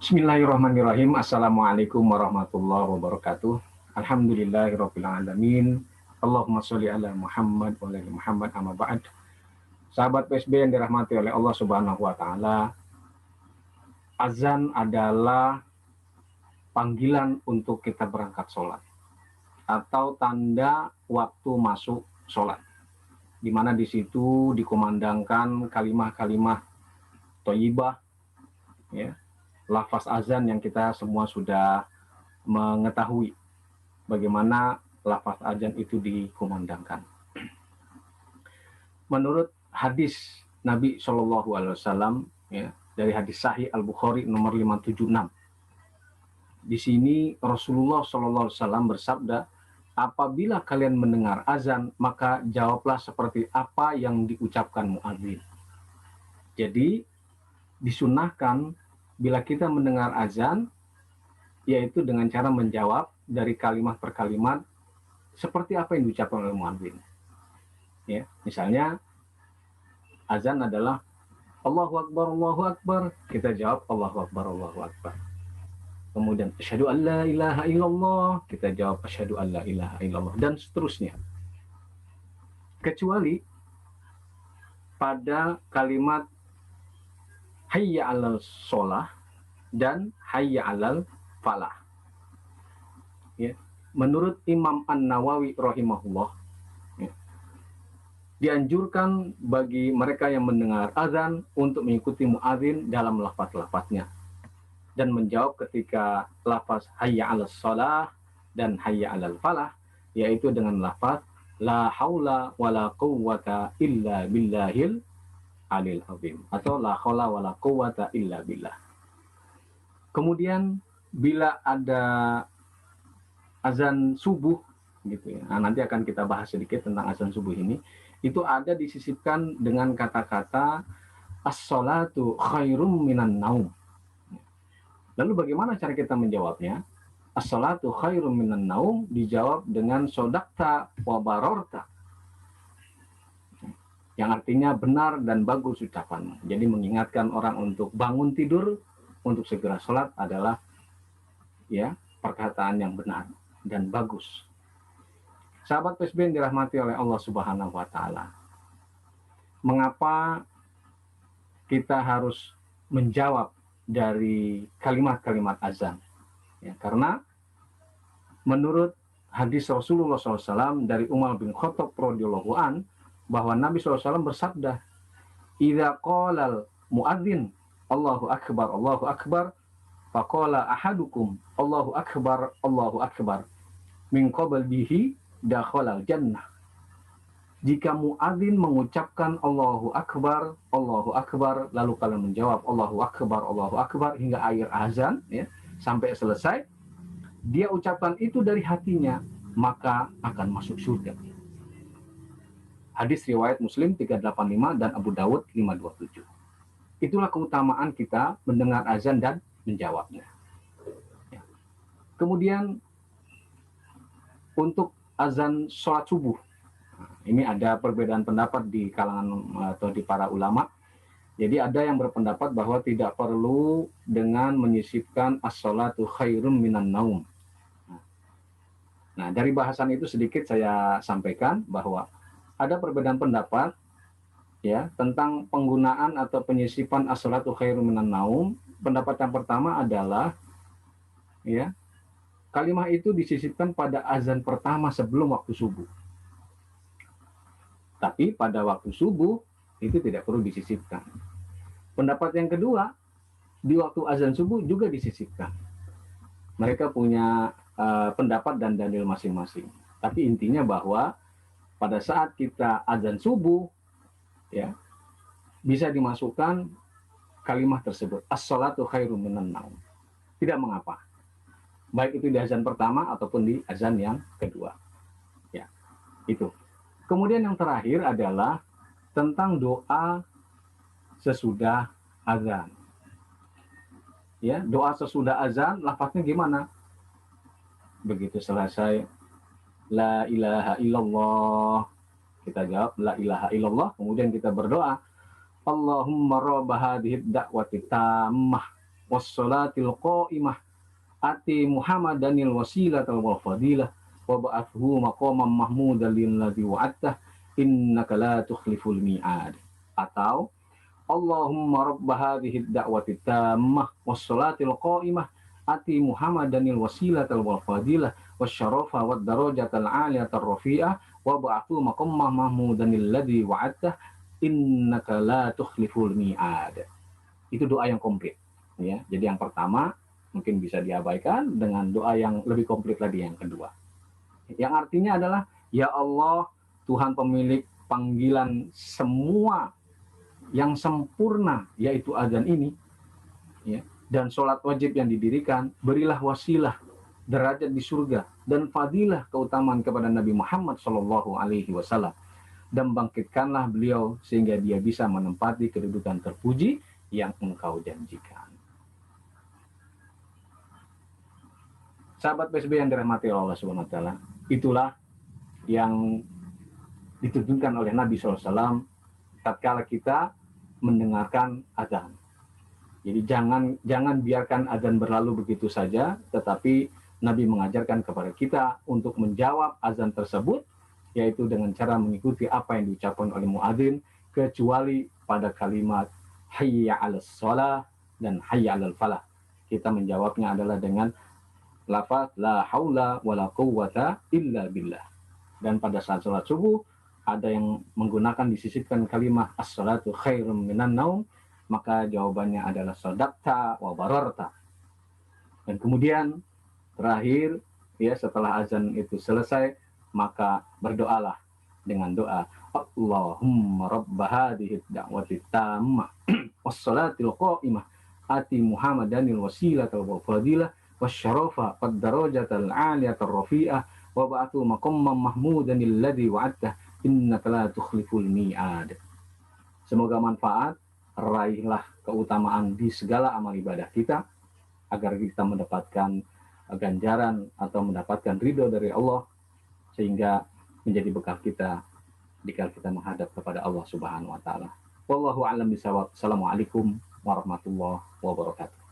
Bismillahirrahmanirrahim. Assalamualaikum warahmatullahi wabarakatuh. Alhamdulillahirabbil alamin. Allahumma sholli ala Muhammad wa ala ali Muhammad amma ba'd. Sahabat PSB yang dirahmati oleh Allah Subhanahu wa taala, azan adalah panggilan untuk kita berangkat sholat atau tanda waktu masuk sholat, di mana di situ dikumandangkan kalimah-kalimah thayyibah, ya, lafaz azan yang kita semua sudah mengetahui bagaimana lafaz azan itu dikumandangkan. Menurut hadis Nabi Shallallahu Alaihi Wasallam, ya, dari hadis Sahih Al Bukhari nomor 576, di sini Rasulullah Shallallahu Alaihi Wasallam bersabda, apabila kalian mendengar azan maka jawablah seperti apa yang diucapkan muadzin. Jadi disunahkan bila kita mendengar azan, yaitu dengan cara menjawab dari kalimat per kalimat seperti apa yang diucapkan oleh muadzin. Ya, misalnya azan adalah Allahu Akbar, kita jawab Allahu Akbar. Kemudian asyhadu an la ilaha illallah, kita jawab asyhadu an la ilaha illallah, dan seterusnya. Kecuali pada kalimat hayya 'alal sholah dan hayya 'alal falah. Ya, menurut Imam An-Nawawi rahimahullah, dianjurkan bagi mereka yang mendengar azan untuk mengikuti muadzin dalam lafaz-lafaznya dan menjawab ketika lafaz hayya 'alas shalah dan hayya 'alal falah, yaitu dengan lafaz la haula wala quwwata illa billahil alil azim atau la haula wala quwwata illa billah. Kemudian bila ada azan subuh gitu ya. Nah, nanti akan kita bahas sedikit tentang azan subuh ini. Itu ada disisipkan dengan kata-kata as-sholatu khairum minan naum. Lalu bagaimana cara kita menjawabnya? As-sholatu khairum minan naum dijawab dengan sodakta wa barorta, yang artinya benar dan bagus ucapanmu. Jadi mengingatkan orang untuk bangun tidur, untuk segera sholat adalah, ya, perkataan yang benar dan bagus. Sahabat PSB yang dirahmati oleh Allah Subhanahu wa taala, mengapa kita harus menjawab dari kalimat-kalimat azan? Ya, karena menurut hadis Rasulullah SAW dari Umar bin Khattab radhiyallahu an, bahwa Nabi SAW bersabda, "Idza qalal muadzin Allahu akbar, faqala ahadukum Allahu akbar min qablihi dakhalal jannah." Jika muadzin mengucapkan Allahu akbar, lalu kalian menjawab Allahu akbar hingga akhir azan, ya, sampai selesai, dia ucapkan itu dari hatinya, maka akan masuk surga. Hadis riwayat Muslim 385 dan Abu Dawud 527. Itulah keutamaan kita mendengar azan dan menjawabnya. Ya. Kemudian untuk azan sholat subuh, ini ada perbedaan pendapat di kalangan atau di para ulama. Jadi ada yang berpendapat bahwa tidak perlu dengan menyisipkan as-sholatu khairum minan naum. Nah, dari bahasan itu sedikit saya sampaikan bahwa ada perbedaan pendapat, ya, tentang penggunaan atau penyisipan as-sholatu khairum minan naum. Pendapat yang pertama adalah, ya, kalimat itu disisipkan pada azan pertama sebelum waktu subuh. Tapi pada waktu subuh itu tidak perlu disisipkan. Pendapat yang kedua, di waktu azan subuh juga disisipkan. Mereka punya pendapat dan dalil masing-masing. Tapi intinya bahwa pada saat kita azan subuh, ya, bisa dimasukkan kalimat tersebut, as-sholatu khairum minan naum. Tidak mengapa, baik itu di azan pertama ataupun di azan yang kedua. Ya, itu. Kemudian yang terakhir adalah tentang doa sesudah azan. Ya, doa sesudah azan, lafaznya gimana? Begitu selesai la ilaha illallah, kita jawab la ilaha illallah, kemudian kita berdoa Allahumma rabb hadhihi da'wati tammah wassalatil qa'imah ati Muhammadanil wasilatal wal fadilah wa ba'athu maqamam mahmudan lilladzi wa'adta innaka la tukhliful mi'ad. Atau Allahumma rabb hadhihi ad-da'wati tammah wassalatil qa'imah ati Muhammadanil wasilatal wal fadilah wasyarafa wad darajatal 'aliyatar rafi'ah wa ba'athu maqamam mahmudanil ladzi wa'adta innaka la tukhliful mi'ad. Itu doa yang komplit ya. Jadi yang pertama mungkin bisa diabaikan dengan doa yang lebih komplit lagi yang kedua. Yang artinya adalah ya Allah Tuhan pemilik panggilan semua yang sempurna yaitu azan ini ya, dan sholat wajib yang didirikan, berilah wasilah derajat di surga dan fadilah keutamaan kepada Nabi Muhammad SAW dan bangkitkanlah beliau sehingga dia bisa menempati kedudukan terpuji yang engkau janjikan. Sahabat PSB yang dirahmati Allah Subhanahu wa taala, itulah yang ditunjukkan oleh Nabi SAW tatkala kita mendengarkan azan. Jadi jangan biarkan azan berlalu begitu saja, tetapi Nabi mengajarkan kepada kita untuk menjawab azan tersebut, yaitu dengan cara mengikuti apa yang diucapkan oleh muadzin, kecuali pada kalimat hayya 'alas shalah dan hayya 'alal falah. Kita menjawabnya adalah dengan lafaz la haula wala quwwata illa billah. Dan pada saat sholat subuh ada yang menggunakan disisipkan kalimat as-salatu khairum minan naum, maka jawabannya adalah sadaqta wa bararta. Dan kemudian terakhir ya, setelah azan itu selesai maka berdoalah dengan doa Allahumma rabb hadhihi ad-da'wati tammah was-salatil qa'imah ati Muhammadanil wasilatal wal fadilah wasyarafa qad darajatal 'aliyatar rafi'ah wa ba'athu maqamman mahmudanil ladzi wa'adta innaka la tukhliful mi'ad. Semoga manfaat, raihlah keutamaan di segala amal ibadah kita agar kita mendapatkan ganjaran atau mendapatkan ridho dari Allah sehingga menjadi bekal kita jika kita menghadap kepada Allah Subhanahu wa taala. Wallahu a'lam bishawab. Assalamualaikum warahmatullahi wabarakatuh.